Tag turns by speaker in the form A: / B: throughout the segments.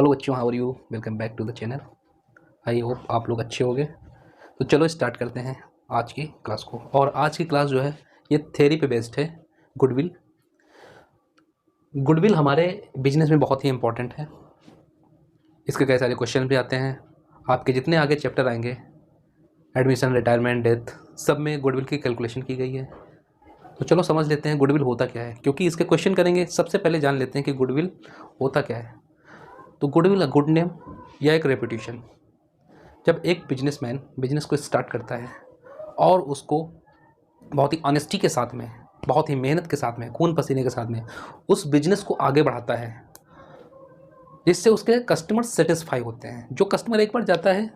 A: Hello बच्चों, how are you? Welcome back to the channel. I hope आप लोग अच्छे होंगे। तो चलो स्टार्ट करते हैं आज की क्लास को। और आज की क्लास जो है ये थ्योरी पे बेस्ड है। गुडविल गुडविल हमारे बिजनेस में बहुत ही इंपॉर्टेंट है। इसके कई सारे क्वेश्चन भी आते हैं। आपके जितने आगे चैप्टर आएंगे, एडमिशन, रिटायरमेंट, डेथ, सब में गुडविल की कैलकुलेशन की गई है। तो चलो समझ लेते हैं गुडविल होता क्या है, क्योंकि इसके क्वेश्चन करेंगे। सबसे पहले जान लेते हैं कि गुडविल होता क्या है। तो गुडविल, गुड नेम या एक रेपुटेशन। जब एक बिजनेसमैन बिजनेस को स्टार्ट करता है और उसको बहुत ही ऑनेस्टी के साथ में, बहुत ही मेहनत के साथ में, खून पसीने के साथ में उस बिजनेस को आगे बढ़ाता है, जिससे उसके कस्टमर सेटिस्फाई होते हैं। जो कस्टमर एक बार जाता है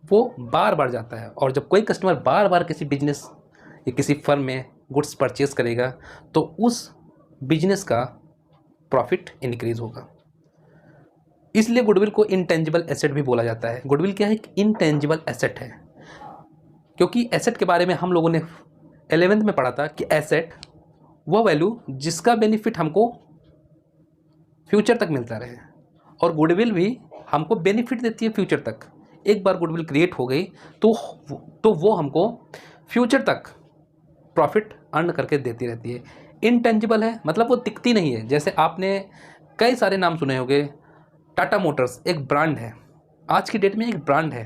A: वो बार बार जाता है, और जब कोई कस्टमर बार बार किसी बिजनेस या किसी फर्म में गुड्स परचेज करेगा तो उस बिजनेस का प्रॉफिट इंक्रीज होगा। इसलिए गुडविल को इंटेंजिबल एसेट भी बोला जाता है। गुडविल क्या है? एक इंटेंजिबल एसेट है, क्योंकि एसेट के बारे में हम लोगों ने 11th में पढ़ा था कि एसेट वो वैल्यू जिसका बेनिफिट हमको फ्यूचर तक मिलता रहे, और गुडविल भी हमको बेनिफिट देती है फ्यूचर तक। एक बार गुडविल क्रिएट हो गई तो वो हमको फ्यूचर तक प्रॉफिट अर्न करके देती रहती है। इंटेंजिबल है मतलब वो दिखती नहीं है। जैसे आपने कई सारे नाम सुने होंगे। टाटा मोटर्स एक ब्रांड है, आज की डेट में एक ब्रांड है।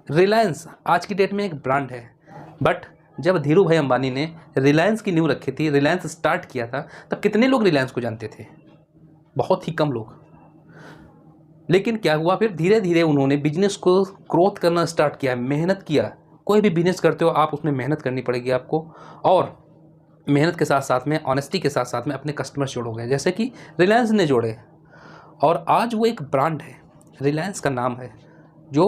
A: रिलायंस आज की डेट में एक ब्रांड है। बट जब धीरू भाई अंबानी ने रिलायंस की नींव रखी थी, रिलायंस स्टार्ट किया था, तब कितने लोग रिलायंस को जानते थे? बहुत ही कम लोग। लेकिन क्या हुआ, फिर धीरे धीरे उन्होंने बिजनेस को ग्रोथ करना स्टार्ट किया, मेहनत किया। कोई भी बिजनेस करते हो आप, उसमें मेहनत करनी पड़ेगी आपको, और मेहनत के साथ साथ में, ऑनेस्टी के साथ साथ में अपने कस्टमर्स जोड़ोगे, जैसे कि रिलायंस ने जोड़े। और आज वो एक ब्रांड है, रिलायंस का नाम है जो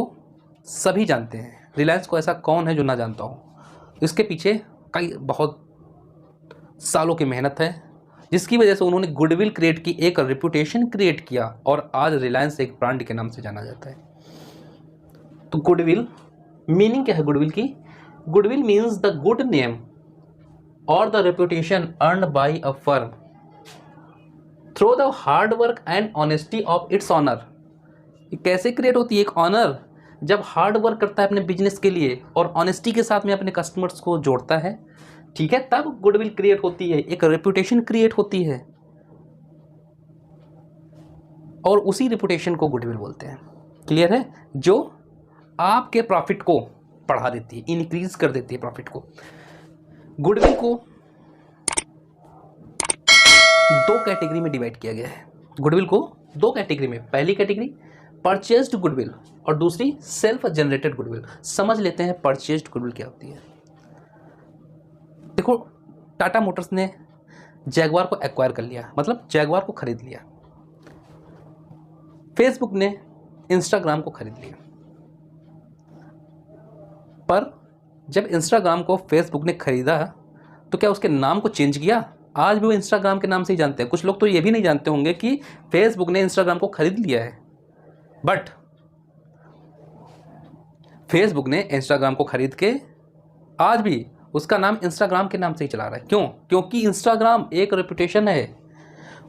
A: सभी जानते हैं। रिलायंस को ऐसा कौन है जो ना जानता हो? इसके पीछे कई बहुत सालों की मेहनत है, जिसकी वजह से उन्होंने गुडविल क्रिएट की, एक रेपुटेशन क्रिएट किया, और आज रिलायंस एक ब्रांड के नाम से जाना जाता है। तो गुडविल मीनिंग क्या है गुडविल की? Goodwill means the good name और the reputation earned by a firm through the hard work and honesty of its honour. कैसे क्रिएट होती है एक ऑनर? जब हार्ड वर्क करता है अपने बिजनेस के लिए और ऑनेस्टी के साथ में अपने कस्टमर्स को जोड़ता है, ठीक है, तब गुडविल क्रिएट होती है, एक रेपुटेशन क्रिएट होती है, और उसी रेपुटेशन को गुडविल बोलते हैं। क्लियर है? जो आपके प्रॉफिट को बढ़ा देती है, इंक्रीज कर देती है प्रॉफिट को। गुडविल को दो कैटेगरी में डिवाइड किया गया है। गुडविल को दो कैटेगरी में, पहली कैटेगरी परचेज्ड गुडविल और दूसरी सेल्फ जनरेटेड गुडविल। समझ लेते हैं परचेज्ड गुडविल क्या होती है। देखो, टाटा मोटर्स ने जैगवार को एक्वायर कर लिया, मतलब जैगवार को खरीद लिया। फेसबुक ने इंस्टाग्राम को खरीद लिया। पर जब इंस्टाग्राम को फेसबुक ने खरीदा तो क्या उसके नाम को चेंज किया? आज भी वो इंस्टाग्राम के नाम से ही जानते हैं। कुछ लोग तो ये भी नहीं जानते होंगे कि फेसबुक ने इंस्टाग्राम को खरीद लिया है। बट फेसबुक ने इंस्टाग्राम को खरीद के आज भी उसका नाम इंस्टाग्राम के नाम से ही चला रहा है। क्यों? क्योंकि इंस्टाग्राम एक रेपुटेशन है,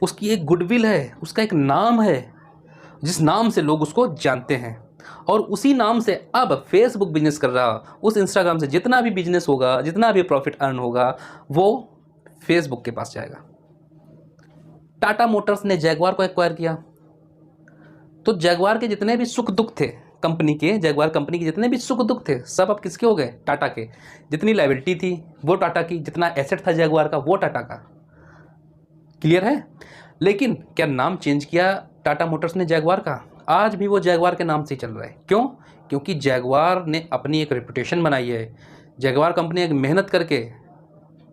A: उसकी एक गुडविल है, उसका एक नाम है, जिस नाम से लोग उसको जानते हैं। और उसी नाम से अब फेसबुक बिजनेस कर रहा, उस इंस्टाग्राम से जितना भी बिजनेस होगा, जितना भी प्रॉफिट अर्न होगा, वो फेसबुक के पास जाएगा। टाटा मोटर्स ने जैगवार को एक्वायर किया, तो जैगवार के जितने भी सुख दुख थे कंपनी के, जैगवार कंपनी के जितने भी सुख दुख थे, सब अब किसके हो गए? टाटा के। जितनी लायबिलिटी थी वो टाटा की, जितना एसेट था जैगवार का वो टाटा का। क्लियर है? लेकिन क्या नाम चेंज किया टाटा मोटर्स ने जैगवार का? आज भी वो जैगवार के नाम से ही चल रहा है। क्यों? क्योंकि जैगवार ने अपनी एक रेपुटेशन बनाई है। जैगवार कंपनी एक मेहनत करके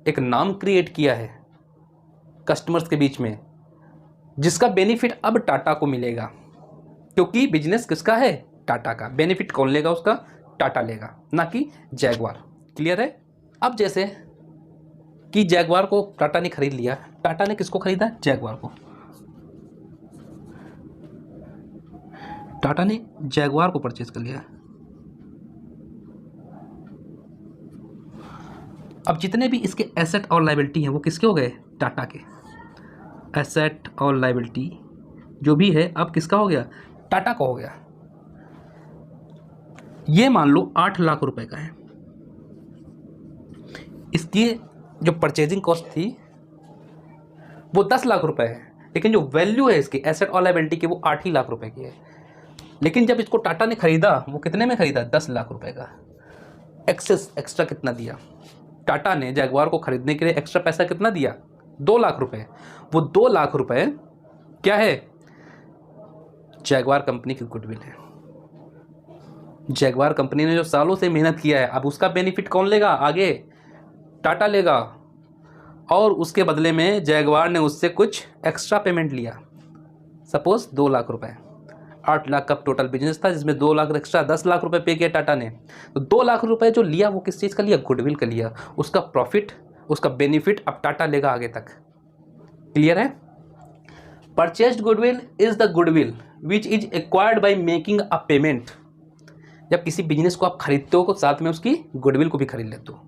A: एक नाम क्रिएट किया है कस्टमर्स के बीच में, जिसका बेनिफिट अब टाटा को मिलेगा। क्योंकि बिजनेस किसका है? टाटा का। बेनिफिट कौन लेगा उसका? टाटा लेगा, ना कि जैगवार। क्लियर है? अब जैसे कि जैगवार को टाटा ने खरीद लिया, टाटा ने किसको खरीदा? जैगवार को। टाटा ने जैगवार को परचेज कर लिया। अब जितने भी इसके एसेट और लायबिलिटी हैं वो किसके हो गए? टाटा के। एसेट और लायबिलिटी जो भी है अब किसका हो गया, टाटा का हो गया। ये मान लो 8 लाख रुपए का है, इसकी जो परचेजिंग कॉस्ट थी वो 10 लाख रुपए है, लेकिन जो वैल्यू है इसकी एसेट और लायबिलिटी की वो 8 ही लाख रुपए की है। लेकिन जब इसको टाटा ने खरीदा वो कितने में खरीदा, 10 लाख रुपए का। एक्स्ट्रा कितना दिया टाटा ने जैगवार को खरीदने के लिए, एक्स्ट्रा पैसा कितना दिया, 2 लाख रुपए। वो 2 लाख रुपए क्या है, जैगवार कंपनी की गुडविल है। जैगवार कंपनी ने जो सालों से मेहनत किया है, अब उसका बेनिफिट कौन लेगा, आगे टाटा लेगा। और उसके बदले में जैगवार ने उससे कुछ एक्स्ट्रा पेमेंट लिया, सपोज 2 लाख रुपए। 8 लाख का टोटल बिजनेस था जिसमें 2 लाख एक्स्ट्रा 10 लाख रुपए पे किया टाटा ने। तो 2 लाख रुपए जो लिया वो किस चीज़ का लिया, गुडविल का लिया। उसका प्रॉफिट, उसका बेनिफिट अब टाटा लेगा आगे तक। क्लियर है। Purchased goodwill is the goodwill which is acquired by making a payment. जब किसी बिजनेस को आप खरीदते हो तो साथ में उसकी गुडविल को भी खरीद लेते हो।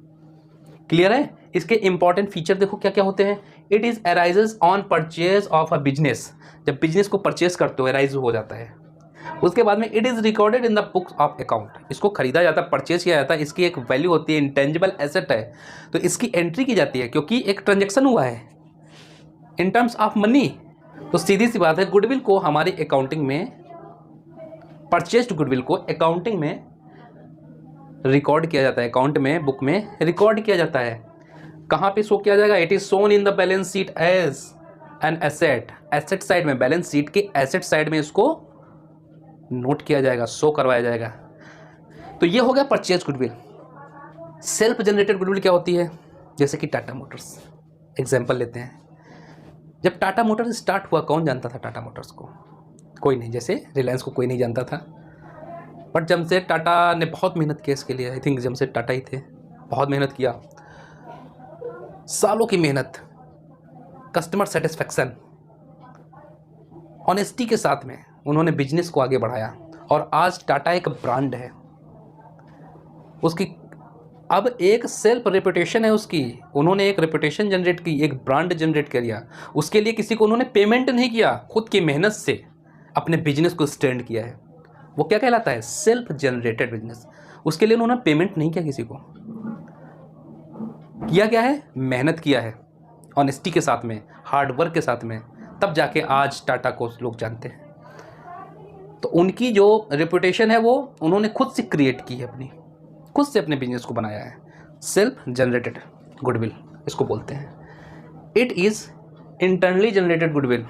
A: क्लियर है। इसके इंपॉर्टेंट फीचर देखो क्या क्या होते हैं। It is arises on purchase of a business. जब बिजनेस को परचेज करते हो अराइज हो जाता है। उसके बाद में it is recorded in the books of account. इसको खरीदा जाता है, परचेज किया जाता है, इसकी एक वैल्यू होती है, इंटेंजिबल एसेट है, तो इसकी एंट्री की जाती है क्योंकि एक ट्रांजेक्शन हुआ है इन टर्म्स ऑफ मनी। तो सीधी सी बात है, गुडविल को हमारी अकाउंटिंग में, परचेज्ड गुडविल को अकाउंटिंग में रिकॉर्ड किया जाता है, अकाउंट में, बुक में रिकॉर्ड किया जाता है। कहाँ पे शो किया जाएगा, it is shown in the balance sheet as an asset. Asset side में, बैलेंस शीट के एसेट साइड में इसको नोट किया जाएगा, शो करवाया जाएगा। तो ये हो गया purchase goodwill. Self generated goodwill क्या होती है, जैसे कि टाटा मोटर्स एग्जाम्पल लेते हैं। जब टाटा मोटर्स स्टार्ट हुआ कौन जानता था टाटा मोटर्स को, कोई नहीं। जैसे रिलायंस को कोई नहीं जानता था, बट जब से टाटा ने बहुत मेहनत की इसके लिए, आई थिंक जब से टाटा ही थे, बहुत मेहनत किया, सालों की मेहनत, कस्टमर सेटिस्फैक्शन, ऑनेस्टी के साथ में उन्होंने बिजनेस को आगे बढ़ाया और आज टाटा एक ब्रांड है। उसकी अब एक सेल्फ रेपुटेशन है उसकी, उन्होंने एक रेपुटेशन जनरेट की, एक ब्रांड जनरेट कर लिया। उसके लिए किसी को उन्होंने पेमेंट नहीं किया, खुद की मेहनत से अपने बिजनेस को स्टैंड किया है। वो क्या कहलाता है, सेल्फ जनरेटेड बिजनेस। उसके लिए उन्होंने पेमेंट नहीं किया, किसी को किया क्या है, मेहनत किया है, ऑनेस्टी के साथ में, हार्डवर्क के साथ में, तब जाके आज टाटा को लोग जानते हैं। तो उनकी जो रेपुटेशन है वो उन्होंने खुद से क्रिएट की है, अपनी खुद से अपने बिजनेस को बनाया है। सेल्फ जनरेटेड गुडविल इसको बोलते हैं। It is internally generated goodwill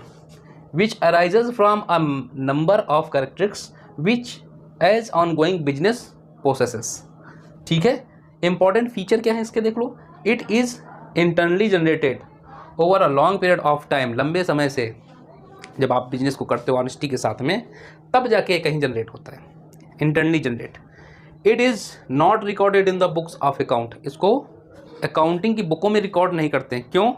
A: which arises from a number of characteristics which as on going business processes. ठीक है। इंपॉर्टेंट फीचर क्या है इसके, देख लो। It is internally generated over a long period of time. लंबे समय से जब आप बिजनेस को करते हो ऑनेस्टी के साथ में, तब जाके कहीं जनरेट होता है, internally generate. It is not recorded in the books of account. इसको अकाउंटिंग की बुकों में रिकॉर्ड नहीं करते हैं। क्यों?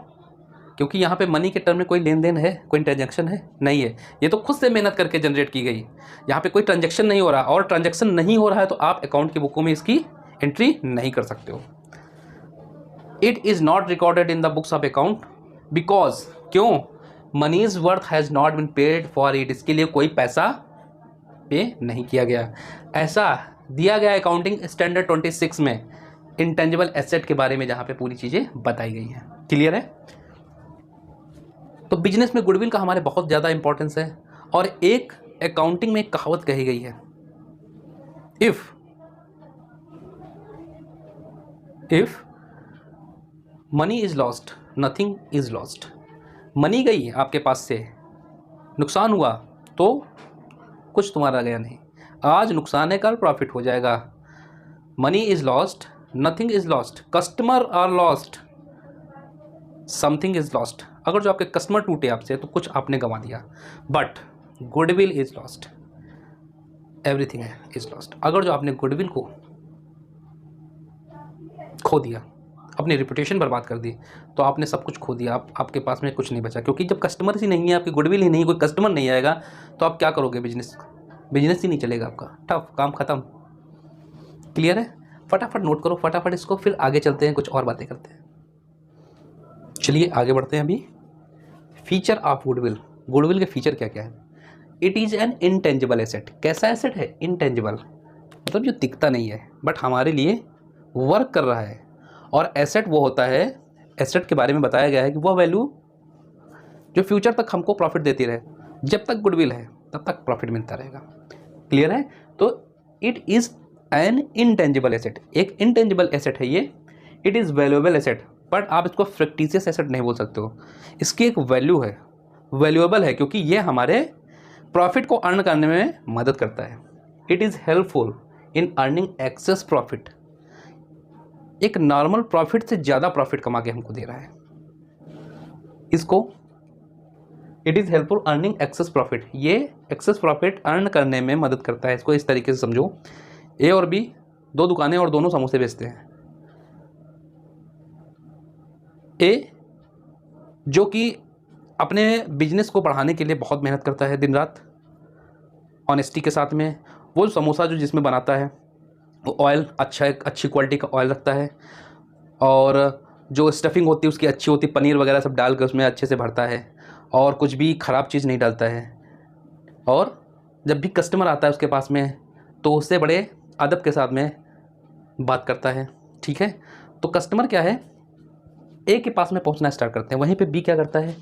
A: क्योंकि यहाँ पे मनी के टर्म में कोई लेन देन है, कोई ट्रांजैक्शन है नहीं है। ये तो खुद से मेहनत करके जनरेट की गई, यहाँ पे कोई ट्रांजैक्शन नहीं हो रहा। और ट्रांजैक्शन नहीं हो रहा है तो आप अकाउंट की बुकों में इसकी एंट्री नहीं कर सकते हो। It is not recorded in the books of account because, क्यों, money's worth has not been paid for it. इसके लिए कोई पैसा पे नहीं किया गया। ऐसा दिया गया अकाउंटिंग स्टैंडर्ड 26 में इंटेंजिबल एसेट के बारे में, जहाँ पे पूरी चीज़ें बताई गई हैं। क्लियर है। तो बिजनेस में गुडविल का हमारे बहुत ज़्यादा इंपॉर्टेंस है। और एक अकाउंटिंग में एक कहावत कही गई है, if money is lost nothing is lost. Money गई आपके पास से, नुकसान हुआ तो कुछ तुम्हारा गया नहीं। आज नुकसान है, कल प्रॉफिट हो जाएगा। Money is lost nothing is lost, customer are lost something is lost. अगर जो आपके कस्टमर टूटे आपसे तो कुछ आपने गंवा दिया, but goodwill is lost, everything is lost. अगर जो आपने गुडविल को खो दिया, अपनी रेपुटेशन बर्बाद कर दी, तो आपने सब कुछ खो दिया। आपके पास में कुछ नहीं बचा, क्योंकि जब कस्टमर ही नहीं है, आपकी गुडविल ही नहीं, कोई कस्टमर नहीं आएगा, तो आप क्या करोगे, बिजनेस ही नहीं चलेगा आपका, टफ, काम खत्म। क्लियर है। फटाफट नोट करो फटाफट इसको, फिर आगे चलते हैं, कुछ और बातें करते हैं। चलिए आगे बढ़ते हैं। अभी फीचर ऑफ गुडविल, गुडविल के फीचर क्या क्या है। It is an intangible asset. कैसा एसेट है? इनटेंजिबल, मतलब जो दिखता नहीं है बट हमारे लिए वर्क कर रहा है। और एसेट वो होता है, एसेट के बारे में बताया गया है कि वह वैल्यू जो फ्यूचर तक हमको प्रॉफिट देती रहे। जब तक गुडविल है तब तक प्रॉफिट मिलता रहेगा। क्लियर है? तो it is an intangible asset, एक इनटेंजिबल एसेट है ये। It is valuable asset, but आप इसको फ्रिक्टिशियस एसेट नहीं बोल सकते हो। इसकी एक वैल्यू है, वैल्यूएबल है, क्योंकि ये हमारे प्रॉफिट को अर्न करने में मदद करता है। It is helpful in earning access profit, एक नॉर्मल प्रॉफिट से ज़्यादा प्रॉफिट कमा के हमको दे रहा है इसको। It is helpful earning access profit, ये एक्सेस प्रॉफिट अर्न करने में मदद करता है। इसको इस तरीके से समझो, ए और बी दो दुकानें और दोनों समोसे बेचते हैं। ए जो कि अपने बिजनेस को बढ़ाने के लिए बहुत मेहनत करता है दिन रात ऑनेस्टी के साथ में। वो समोसा जो जिसमें बनाता है वो ऑयल अच्छी क्वालिटी का ऑयल रखता है, और जो स्टफिंग होती है उसकी अच्छी होती है, पनीर वगैरह सब डाल कर उसमें अच्छे से भरता है, और कुछ भी ख़राब चीज़ नहीं डालता है। और जब भी कस्टमर आता है उसके पास में तो उससे बड़े अदब के साथ में बात करता है। ठीक है, तो कस्टमर क्या है, ए के पास में पहुंचना स्टार्ट करते हैं। वहीं पे बी क्या करता है,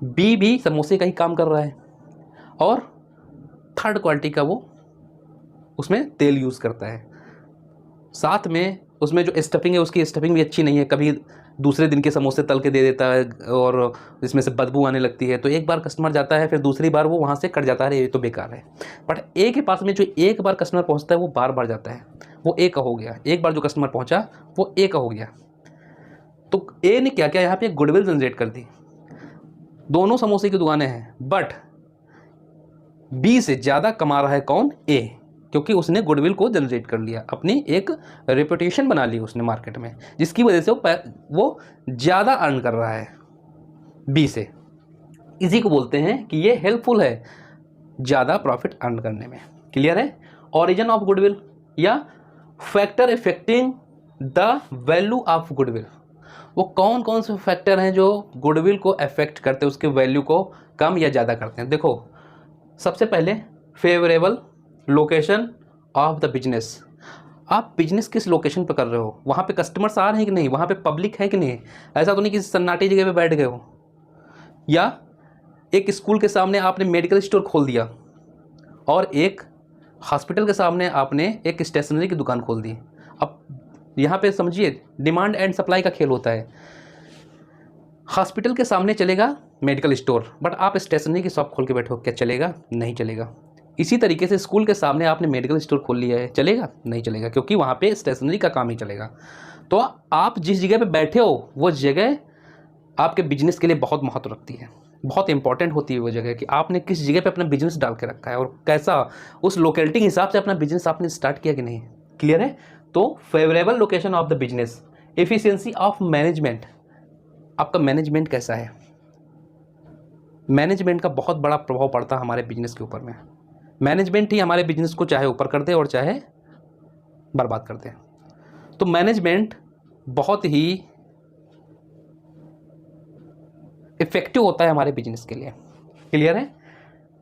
A: बी भी समोसे का ही काम कर रहा है और थर्ड क्वालिटी का वो उसमें तेल यूज़ करता है। साथ में उसमें जो स्टफिंग है उसकी स्टफिंग भी अच्छी नहीं है, कभी दूसरे दिन के समोसे तल के दे देता है और इसमें से बदबू आने लगती है। तो एक बार कस्टमर जाता है, फिर दूसरी बार वो वहाँ से कट जाता है, ये तो बेकार है। बट ए के पास में जो एक बार कस्टमर पहुँचता है वो बार बार जाता है, वो ए का हो गया। एक बार जो कस्टमर पहुँचा वो ए का हो गया। तो ए ने क्या किया, यहाँ पे गुडविल जनरेट कर दी। दोनों समोसे की दुकानें हैं, बट बी से ज़्यादा कमा रहा है कौन, ए, क्योंकि उसने गुडविल को जनरेट कर लिया, अपनी एक रेपुटेशन बना ली उसने मार्केट में, जिसकी वजह से वो ज़्यादा अर्न कर रहा है बी से। इसी को बोलते हैं कि ये हेल्पफुल है ज़्यादा प्रॉफिट अर्न करने में। क्लियर है? ओरिजिन ऑफ गुडविल या factor effecting the value of goodwill, वो कौन कौन से फैक्टर हैं जो गुडविल को अफेक्ट करते हैं, उसके वैल्यू को कम या ज़्यादा करते हैं। देखो, सबसे पहले favourable location of the business. आप बिजनेस किस लोकेशन पर कर रहे हो, वहाँ पे कस्टमर्स आ रहे हैं कि नहीं, वहाँ पे पब्लिक है कि नहीं। ऐसा तो नहीं कि सन्नाटी जगह पे बैठ गए हो, या एक स्कूल के सामने आपने मेडिकल स्टोर खोल दिया और एक हॉस्पिटल के सामने आपने एक स्टेशनरी की दुकान खोल दी। अब यहाँ पे समझिए डिमांड एंड सप्लाई का खेल होता है। हॉस्पिटल के सामने चलेगा मेडिकल स्टोर, बट आप स्टेशनरी की शॉप खोल के बैठो, क्या चलेगा? नहीं चलेगा। इसी तरीके से स्कूल के सामने आपने मेडिकल स्टोर खोल लिया है, चलेगा? नहीं चलेगा, क्योंकि वहाँ पे स्टेशनरी का काम ही चलेगा। तो आप जिस जगह पे बैठे हो वो जगह आपके बिजनेस के लिए बहुत महत्व रखती है, बहुत इंपॉर्टेंट होती है वो जगह, कि आपने किस जगह पे अपना बिजनेस डाल के रखा है और कैसा उस लोकेलिटी के हिसाब से अपना बिजनेस आपने स्टार्ट किया कि नहीं। क्लियर है? तो favourable location of the business, efficiency of management, आपका मैनेजमेंट कैसा है। मैनेजमेंट का बहुत बड़ा प्रभाव पड़ता है हमारे बिजनेस के ऊपर में। मैनेजमेंट ही हमारे बिजनेस को चाहे ऊपर कर दे और चाहे बर्बाद कर दे। तो मैनेजमेंट बहुत ही इफेक्टिव होता है हमारे बिजनेस के लिए। क्लियर है?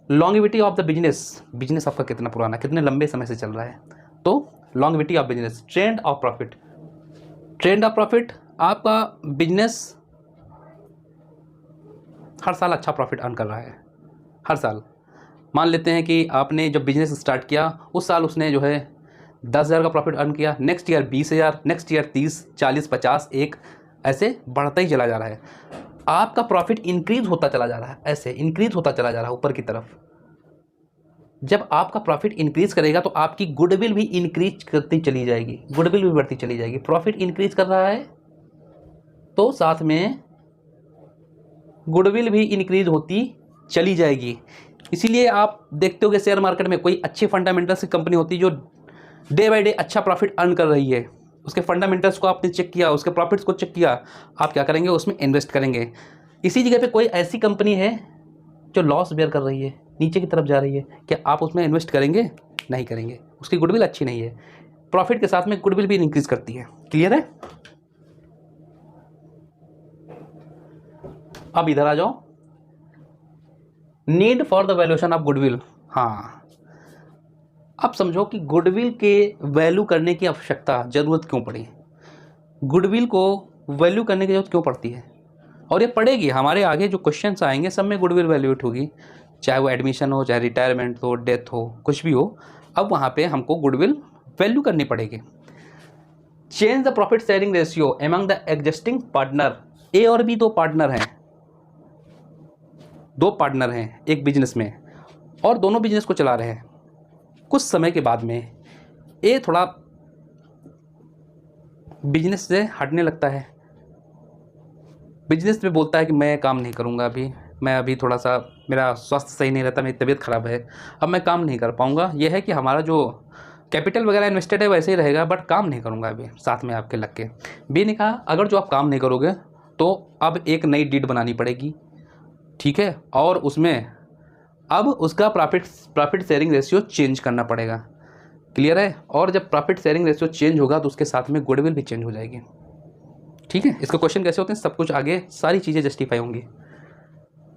A: Longevity of the business, business आपका कितना पुराना, कितने लंबे समय से चल रहा है। तो longevity of business, trend of profit, trend of profit, आपका बिजनेस हर साल अच्छा प्रॉफिट अर्न कर रहा है, हर साल। मान लेते हैं कि आपने जब बिजनेस स्टार्ट किया उस साल उसने जो है 10,000 का प्रॉफिट अर्न किया, नेक्स्ट ईयर 20,000, नेक्स्ट ईयर 30, 40, 50, 1, ऐसे बढ़ता ही चला जा रहा है। आपका प्रॉफिट इंक्रीज होता चला जा रहा है, ऐसे इंक्रीज होता चला जा रहा है ऊपर की तरफ। जब आपका प्रॉफिट इंक्रीज करेगा तो आपकी गुडविल भी इंक्रीज करती चली जाएगी, गुडविल भी बढ़ती चली जाएगी। प्रॉफिट इंक्रीज कर रहा है तो साथ में गुडविल भी इंक्रीज होती चली जाएगी। इसीलिए आप देखते हो कि शेयर मार्केट में कोई अच्छी फंडामेंटल्स की कंपनी होती है जो डे बाय डे अच्छा प्रॉफिट अर्न कर रही है, उसके फंडामेंटल्स को आपने चेक किया, उसके प्रॉफिट्स को चेक किया, आप क्या करेंगे, उसमें इन्वेस्ट करेंगे। इसी जगह पे कोई ऐसी कंपनी है जो लॉस बेयर कर रही है, नीचे की तरफ जा रही है, क्या आप उसमें इन्वेस्ट करेंगे? नहीं करेंगे, उसकी गुडविल अच्छी नहीं है। प्रॉफिट के साथ में गुडविल भी इंक्रीज करती है। क्लियर है? अब इधर आ जाओ, need for the valuation of goodwill. हाँ, अब समझो कि गुडविल के वैल्यू करने की आवश्यकता ज़रूरत क्यों पड़ी। गुडविल को वैल्यू करने की ज़रूरत क्यों पड़ती है, और ये पड़ेगी। हमारे आगे जो क्वेश्चंस आएंगे सब में गुडविल वैल्यूएट होगी, चाहे वो एडमिशन हो, चाहे रिटायरमेंट हो, डेथ हो, कुछ भी हो। अब वहाँ पे हमको गुडविल वैल्यू करनी पड़ेगी। Change the profit sharing ratio among the existing partner. A और बी दो पार्टनर हैं एक बिजनेस में, और दोनों बिजनेस को चला रहे हैं। कुछ समय के बाद में ए थोड़ा बिजनेस से हटने लगता है, बिजनेस में बोलता है कि मैं काम नहीं करूँगा मैं अभी थोड़ा सा मेरा स्वास्थ्य सही नहीं रहता, मेरी तबीयत ख़राब है, अब मैं काम नहीं कर पाऊँगा। यह है कि हमारा जो कैपिटल वगैरह इन्वेस्टेड है वैसे ही रहेगा, बट काम नहीं करूँगा अभी साथ में आपके लग के। बी ने कहा अगर जो आप काम नहीं करोगे तो अब एक नई डीड बनानी पड़ेगी, ठीक है, और उसमें अब उसका प्रॉफिट शेयरिंग रेशियो चेंज करना पड़ेगा। क्लियर है। और जब प्रॉफिट शेयरिंग रेशियो चेंज होगा तो उसके साथ में गुडविल भी चेंज हो जाएगी। ठीक है, इसके क्वेश्चन कैसे होते हैं, सब कुछ आगे सारी चीज़ें जस्टिफाई होंगी।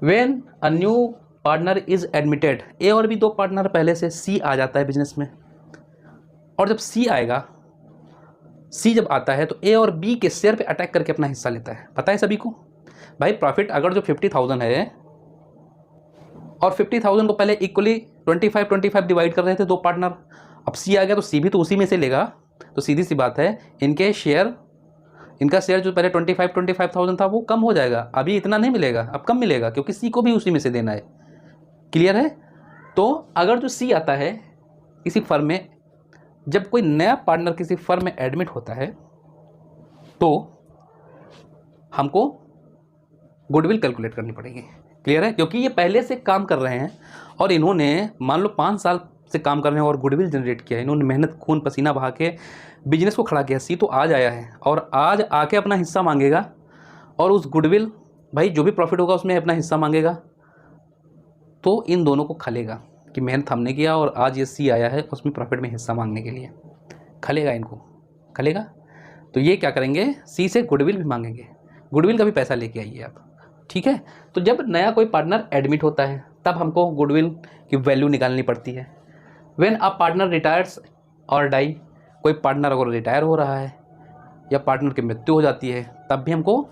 A: When a new partner is admitted, A और बी दो पार्टनर पहले से, सी आ जाता है बिजनेस में, और जब सी आएगा, सी जब आता है तो ए और बी के शेयर पे अटैक करके अपना हिस्सा लेता है। पता है सभी को भाई, प्रॉफिट अगर जो 50,000 है और 50,000 को पहले इक्वली 25-25 डिवाइड कर रहे थे दो पार्टनर, अब सी आ गया तो सी भी तो उसी में से लेगा। तो सीधी सी बात है, इनका शेयर जो पहले 25,000 था वो कम हो जाएगा, अभी इतना नहीं मिलेगा, अब कम मिलेगा, क्योंकि सी को भी उसी में से देना है। क्लियर है। तो अगर जो सी आता है किसी फर्म में, जब कोई नया पार्टनर किसी फर्म में एडमिट होता है तो हमको गुडविल कैलकुलेट करनी पड़ेगी। क्लियर है, क्योंकि ये पहले से काम कर रहे हैं और इन्होंने मान लो 5 साल से काम कर रहे हैं और गुडविल जनरेट किया है, इन्होंने मेहनत खून पसीना बहा के बिजनेस को खड़ा किया। सी तो आज आया है और आज आके अपना हिस्सा मांगेगा, और उस गुडविल भाई जो भी प्रॉफिट होगा उसमें अपना हिस्सा मांगेगा, तो इन दोनों को खलेगा कि मेहनत हमने किया और आज ये सी आया है उसमें प्रॉफिट में हिस्सा मांगने के लिए, खलेगा, इनको खलेगा। तो ये क्या करेंगे, सी से गुडविल भी मांगेंगे, गुडविल का भी पैसा लेके आइए आप। ठीक है। तो जब नया कोई पार्टनर एडमिट होता है तब हमको गुडविल की वैल्यू निकालनी पड़ती है। व्हेन अ पार्टनर रिटायर्स और डाई, कोई पार्टनर अगर रिटायर हो रहा है या पार्टनर की मृत्यु हो जाती है तब भी हमको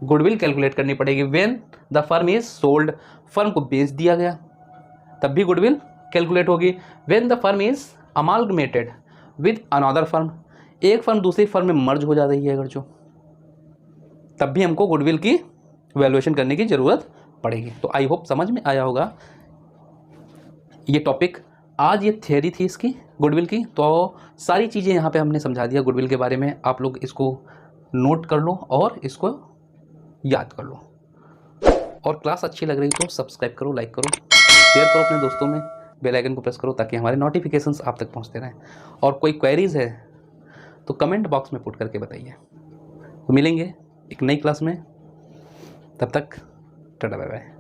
A: गुडविल कैलकुलेट करनी पड़ेगी। When the firm is sold, firm को बेच दिया गया तब भी गुडविल कैलकुलेट होगी। When the firm is amalgamated with another firm, एक फर्म दूसरी फर्म में मर्ज हो जा रही है अगर जो, तब भी हमको गुडविल की वैल्यूएशन करने की ज़रूरत पड़ेगी। तो आई होप समझ में आया होगा ये टॉपिक। आज ये थियरी थी इसकी गुडविल की, तो सारी चीज़ें यहाँ पे हमने समझा दिया गुडविल के बारे में। आप लोग इसको नोट कर लो और इसको याद कर लो, और क्लास अच्छी लग रही तो सब्सक्राइब करो, लाइक करो, शेयर करो अपने दोस्तों में, बेल आइकन को प्रेस करो ताकि हमारे नोटिफिकेशंस आप तक पहुँचते रहें। और कोई क्वेरीज़ है तो कमेंट बॉक्स में पुट करके बताइए। तो मिलेंगे एक नई क्लास में, तब तक टाटा बाय बाय।